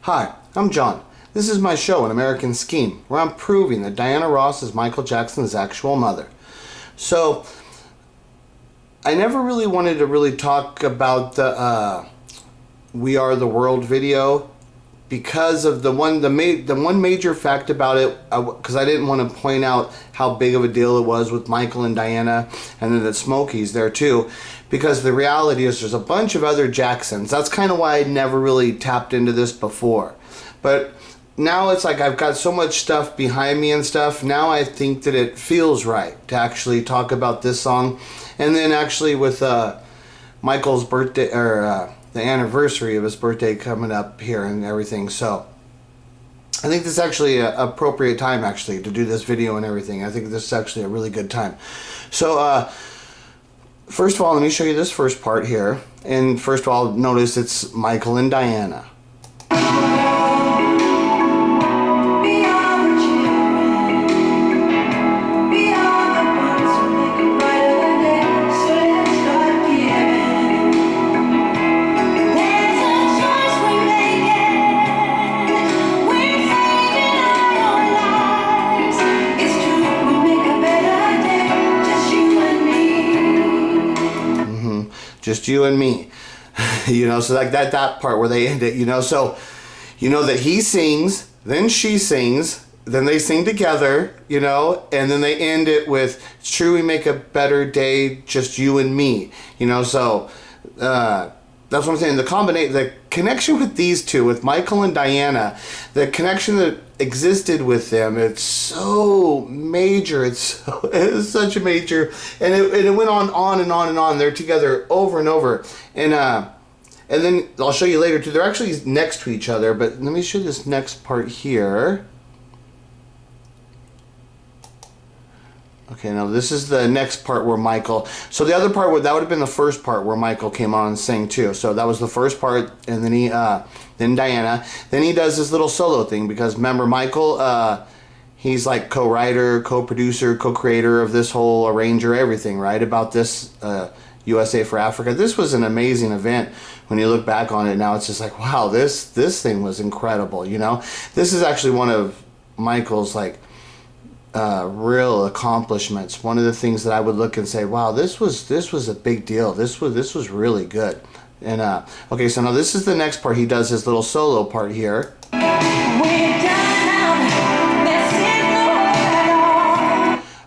Hi, I'm John. This is my show, An American Scheme, where I'm proving that Diana Ross is Michael Jackson's actual mother. So, I never really wanted to really talk about the We Are the World video because of the one major fact about it, because I didn't want to point out how big of a deal it was with Michael and Diana, and then that Smokey's there too, because the reality is there's a bunch of other Jacksons. That's kind of why I never really tapped into this before. But now it's like I've got so much stuff behind me and stuff, now I think that it feels right to actually talk about this song. And then actually with Michael's birthday, or the anniversary of his birthday coming up here and everything, so I think this is actually an appropriate time actually to do this video and everything. I think this is actually a really good time. So first of all, let me show you this first part here, and first of all, notice it's Michael and Diana. Just you and me, you know, so like that part where they end it, you know, so you know that he sings, then she sings, then they sing together, you know, and then they end it with, it's true we make a better day, just you and me, you know. So that's what I'm saying, the connection with these two, with Michael and Diana, the connection that existed with them, it's so major, it's such a major, and it went on and on and on. They're together over and over, and then I'll show you later too, they're actually next to each other, but let me show you this next part here. Okay, now this is the next part where Michael, so the other part, that would have been the first part where Michael came on and sang too. So that was the first part, and then then Diana. Then he does this little solo thing, because remember Michael, he's like co-writer, co-producer, co-creator of this whole arranger, everything, right? About this U.S.A. for Africa. This was an amazing event when you look back on it now. It's just like, wow, this thing was incredible, you know? This is actually one of Michael's like real accomplishments. One of the things that I would look and say, wow, this was a big deal. This was really good. And okay, so now this is the next part. He does his little solo part here.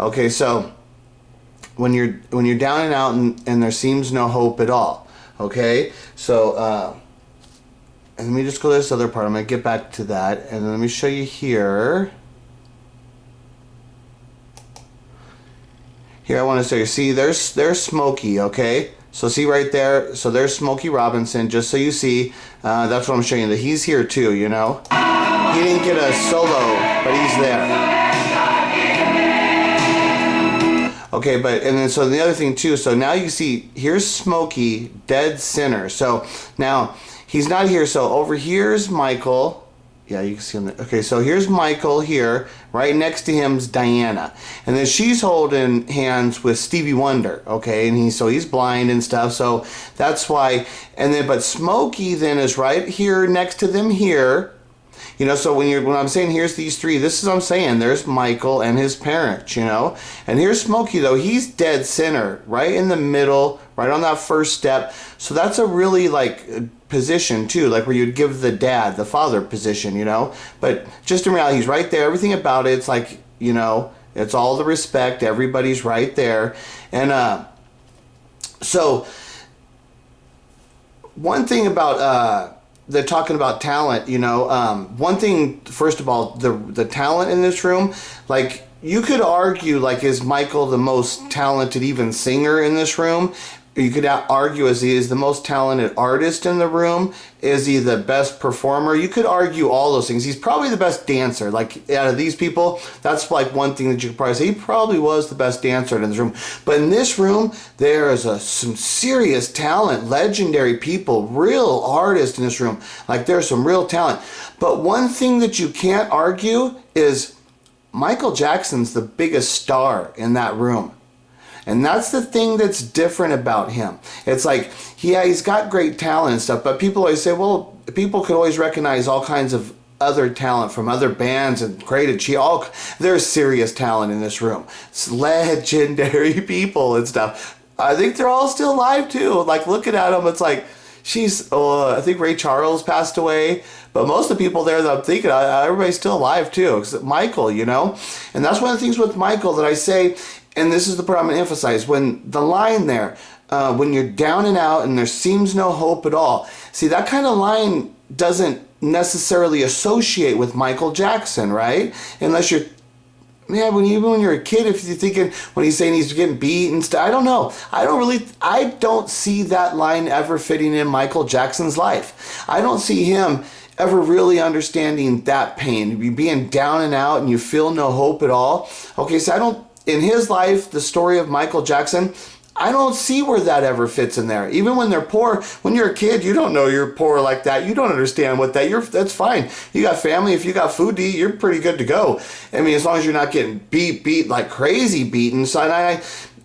Okay, so when you're down and out and there seems no hope at all. Okay, so and let me just go to this other part. I'm gonna get back to that, and then let me show you here. Here I want to show you. See, there's Smokey. Okay, so see right there. So there's Smokey Robinson. Just so you see, that's what I'm showing you. That he's here too. You know, he didn't get a solo, but he's there. Okay, and then so the other thing too. So now you see, here's Smokey dead center. So now he's not here. So over here's Michael. Yeah, you can see him there. Okay, so here's Michael here. Right next to him's Diana. And then she's holding hands with Stevie Wonder. Okay, and he's blind and stuff. So that's why. And then, but Smokey then is right here next to them here. You know, so when I'm saying here's these three, this is what I'm saying. There's Michael and his parents, you know. And here's Smokey, though. He's dead center, right in the middle, right on that first step. So that's a really, like, position, too, like where you'd give the dad, the father position, you know. But just in reality, he's right there. Everything about it's like, you know, it's all the respect. Everybody's right there. And so one thing about they're talking about talent, you know, one thing, first of all, the talent in this room, like, you could argue, like, is Michael the most talented even singer in this room? You could argue, is he the most talented artist in the room? Is he the best performer? You could argue all those things. He's probably the best dancer. Like, out of these people, that's like one thing that you could probably say. He probably was the best dancer in this room. But in this room, there is some serious talent, legendary people, real artists in this room. Like, there's some real talent. But one thing that you can't argue is Michael Jackson's the biggest star in that room. And that's the thing that's different about him. It's like, yeah, he's got great talent and stuff, but people always say, well, people could always recognize all kinds of other talent from other bands and there's serious talent in this room. It's legendary people and stuff. I think they're all still alive too. Like, looking at them, it's like, I think Ray Charles passed away, but most of the people there that I'm thinking of, everybody's still alive too, except Michael, you know? And that's one of the things with Michael that I say, and this is the part I'm going to emphasize, when the line there, when you're down and out and there seems no hope at all. See, that kind of line doesn't necessarily associate with Michael Jackson, right? Unless you're, even when you're a kid, if you're thinking, when he's saying he's getting beat and stuff, I don't know. I don't see that line ever fitting in Michael Jackson's life. I don't see him ever really understanding that pain, you being down and out and you feel no hope at all. Okay, so in his life, the story of Michael Jackson, I don't see where that ever fits in there. Even when they're poor, when you're a kid, you don't know you're poor like that. You don't understand what that's fine. You got family. If you got food to eat, you're pretty good to go. I mean, as long as you're not getting beat like crazy beaten. So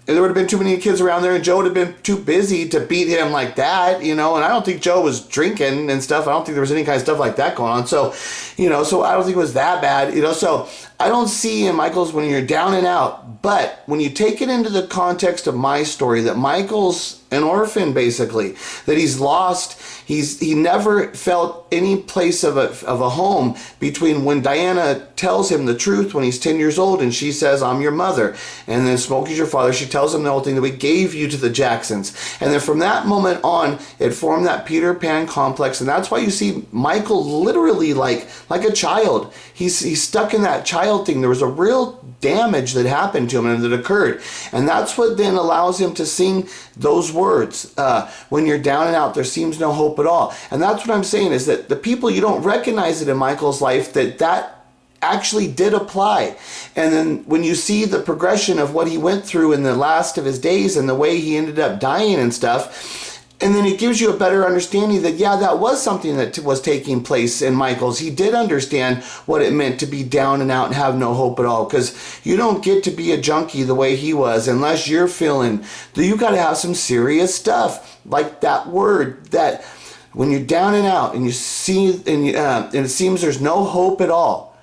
there would have been too many kids around there, and Joe would have been too busy to beat him like that, you know. And I don't think Joe was drinking and stuff. I don't think there was any kind of stuff like that going on. So, you know, so I don't think it was that bad, you know. So I don't see in Michael's when you're down and out. But when you take it into the context of my story, that Michael's an orphan, basically, that he's lost. He never felt any place of a home between when Diana tells him the truth when he's 10 years old and she says, I'm your mother, and then Smokey's your father. She tells him the whole thing, that we gave you to the Jacksons. And then from that moment on, it formed that Peter Pan complex, and that's why you see Michael literally like a child. He's stuck in that child thing. There was a real damage that happened to him and that occurred, and that's what then allows him to sing those words, when you're down and out, there seems no hope at all. And that's what I'm saying, is that the people, you don't recognize it in Michael's life that actually did apply. And then when you see the progression of what he went through in the last of his days and the way he ended up dying and stuff, and then it gives you a better understanding that, yeah, that was something that was taking place in Michael's. He did understand what it meant to be down and out and have no hope at all, because you don't get to be a junkie the way he was unless you're feeling that you got to have some serious stuff, like that word, that when you're down and out and you see and it seems there's no hope at all.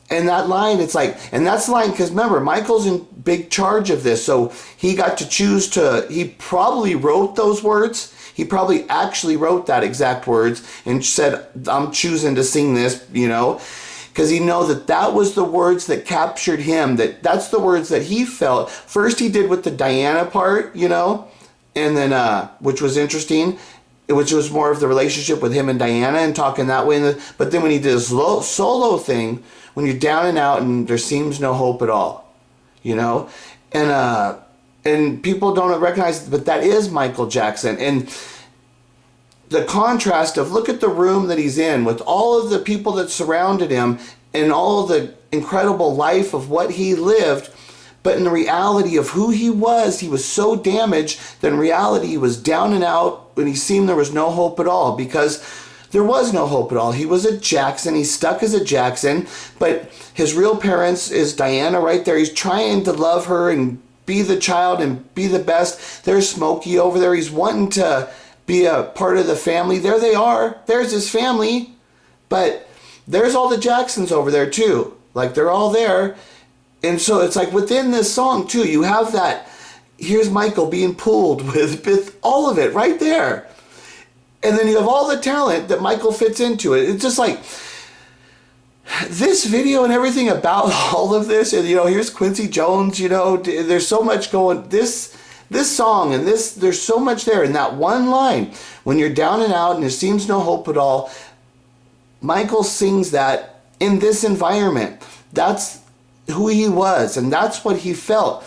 And that line, it's like, and that's the line, because remember, Michael's in big charge of this, so he got to choose he probably wrote those words. He probably actually wrote that exact words and said, I'm choosing to sing this, you know, because he know that was the words that captured him, that's the words that he felt. First he did with the Diana part, you know, and then, which was interesting, which was more of the relationship with him and Diana and talking that way. But then when he did his solo thing, when you're down and out and there seems no hope at all, you know, and people don't recognize it, but that is Michael Jackson. And the contrast of, look at the room that he's in with all of the people that surrounded him and all of the incredible life of what he lived. But in the reality of who he was so damaged that in reality he was down and out when he seemed there was no hope at all, because there was no hope at all. He was a Jackson. He's stuck as a Jackson, but his real parents is Diana right there. He's trying to love her and be the child and be the best. There's Smokey over there. He's wanting to be a part of the family. There they are. There's his family. But there's all the Jacksons over there too. Like, they're all there. And so it's like within this song too, you have that, here's Michael being pulled with all of it right there. And then you have all the talent that Michael fits into it. It's just like this video and everything about all of this. And, you know, here's Quincy Jones, you know, there's so much going, this song and there's so much there in that one line. When you're down and out and there seems no hope at all, Michael sings that in this environment. That's who he was, and that's what he felt.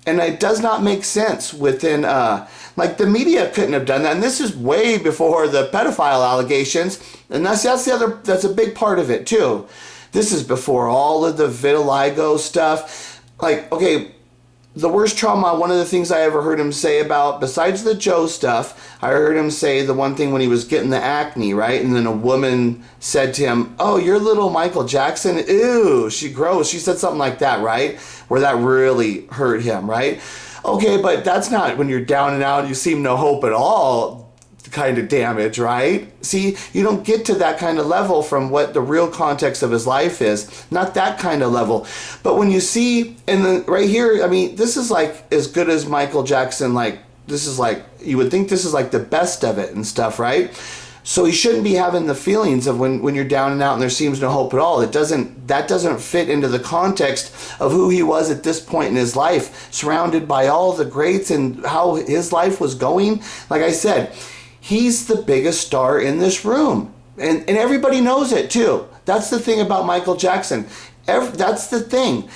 And it does not make sense within, like, the media couldn't have done that. And this is way before the pedophile allegations. And that's a big part of it too. This is before all of the vitiligo stuff. Like, okay, the worst trauma, one of the things I ever heard him say about, besides the Joe stuff, I heard him say the one thing when he was getting the acne, right? And then a woman said to him, oh, you're little Michael Jackson? Ew, she gross. She said something like that, right? Where that really hurt him, right? Okay, but that's not when you're down and out, you seem no hope at all kind of damage, right? See, you don't get to that kind of level from what the real context of his life is. Not that kind of level. But when you see, and then right here, I mean, this is like as good as Michael Jackson, like, this is like, you would think this is like the best of it and stuff, right? So he shouldn't be having the feelings of when you're down and out and there seems no hope at all. That doesn't fit into the context of who he was at this point in his life, surrounded by all the greats and how his life was going. Like I said, he's the biggest star in this room. And everybody knows it too. That's the thing about Michael Jackson. That's the thing.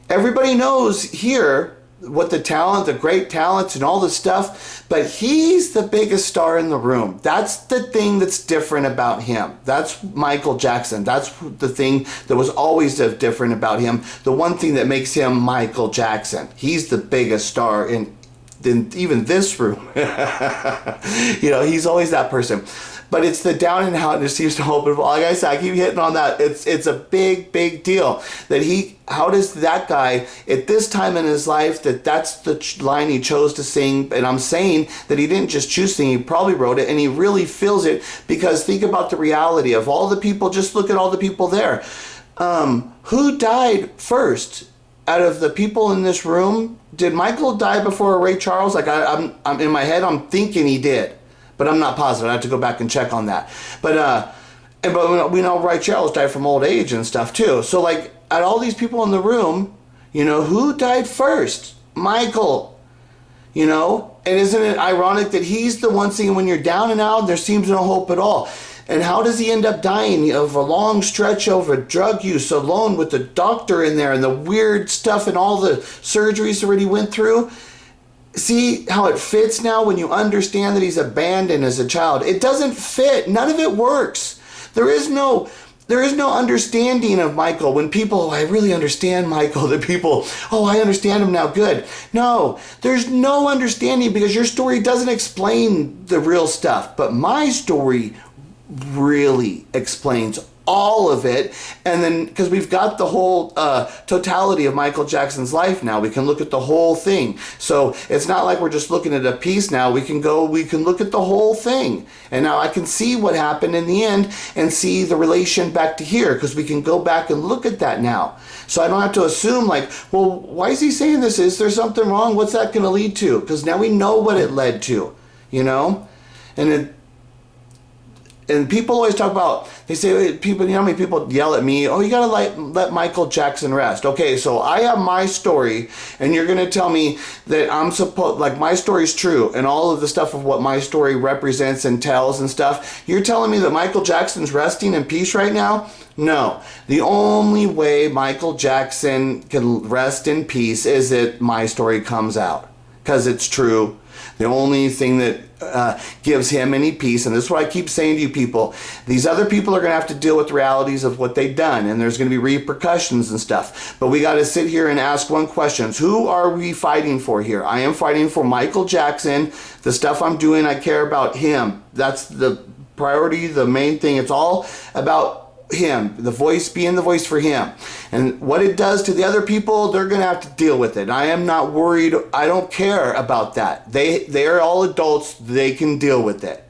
Everybody knows here what the talent, the great talents and all this stuff, but he's the biggest star in the room. That's the thing that's different about him. That's Michael Jackson. That's the thing that was always different about him. The one thing that makes him Michael Jackson. He's the biggest star in even this room. You know, he's always that person. But it's the down and out and it seems to hope. Like I said, I keep hitting on that. It's a big deal that how does that guy at this time in his life, that's the line he chose to sing. And I'm saying that he didn't just choose to sing, he probably wrote it and he really feels it, because think about the reality of all the people. Just look at all the people there. Who died first out of the people in this room? Did Michael die before Ray Charles? Like I'm in my head, I'm thinking he did. But I'm not positive. I have to go back and check on that. But we know Ray Charles died from old age and stuff too. So like, at all these people in the room, you know, who died first? Michael. You know, and isn't it ironic that he's the one singing when you're down and out, there seems no hope at all. And how does he end up dying of a long stretch over drug use alone with the doctor in there and the weird stuff and all the surgeries that he went through? See how it fits now when you understand that he's abandoned as a child. It doesn't fit. None of it works. There is no understanding of Michael. When people, oh, I really understand Michael. The people, oh, I understand him now. Good. No, there's no understanding, because your story doesn't explain the real stuff. But my story really explains all of it. And then, because we've got the whole totality of Michael Jackson's life now, we can look at the whole thing. So it's not like we're just looking at a piece now. We can look at the whole thing. And now I can see what happened in the end and see the relation back to here, because we can go back and look at that now. So I don't have to assume like, well, why is he saying this? Is there something wrong? What's that going to lead to? Because now we know what it led to, you know? And people always talk about, they say, people, you know how many people yell at me, oh, you got to let Michael Jackson rest. Okay, so I have my story, and you're going to tell me that I'm supposed, like, my story's true, and all of the stuff of what my story represents and tells and stuff. You're telling me that Michael Jackson's resting in peace right now? No. The only way Michael Jackson can rest in peace is that my story comes out, because it's true. The only thing that gives him any peace, and this is what I keep saying to you people, these other people are going to have to deal with the realities of what they've done, and there's going to be repercussions and stuff. But we got to sit here and ask one question. Who are we fighting for here? I am fighting for Michael Jackson. The stuff I'm doing, I care about him. That's the priority, the main thing. It's all about him, the voice, being the voice for him. And what it does to the other people, they're going to have to deal with it. I am not worried. I don't care about that. They are all adults. They can deal with it.